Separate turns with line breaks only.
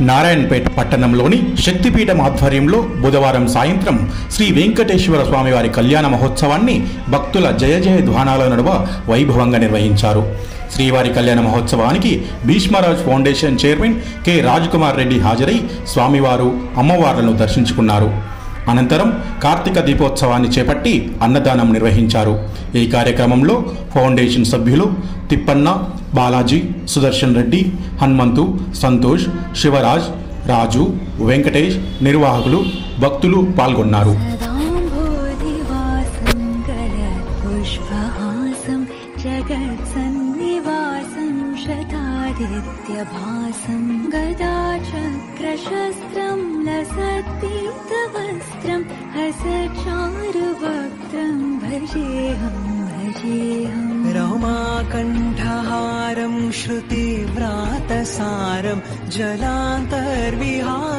నారాయణపేట పట్టణంలోని శక్తిపీఠం ఆధ్వర్యంలో బుధవారం సాయంత్రం శ్రీ వెంకటేశ్వర స్వామివారి కళ్యాణ మహోత్సవాన్ని భక్తుల జయ జయ ధ్వానాల నడుమ వైభవంగా నిర్వహించారు. శ్రీవారి కళ్యాణ మహోత్సవానికి Bhishmaraj foundation chairman K Rajkumar Reddy హాజరై స్వామివారు అమ్మవార్లను దర్శించుకున్నారు. అనంతరం కార్తీక దీపోత్సవాన్ని చేపట్టి అన్నదానం నిర్వహించారు. ఈ కార్యక్రమంలో ఫౌండేషన్ సభ్యులు తిప్పన్న, బాలాజీ, సుదర్శన్ రెడ్డి, హనుమంతు, సంతోష్, శివరాజ్, రాజు, వెంకటేష్, నిర్వాహకులు, భక్తులు పాల్గొన్నారు.
शतादित्यभासं गदाचक्रशस्त्रं लसत्पीतवस्त्रं हसचारुवक्त्रं भजेऽहं भजेऽहं
रमाकण्ठहारं श्रुतिव्रातसारं जलान्तर्विहारं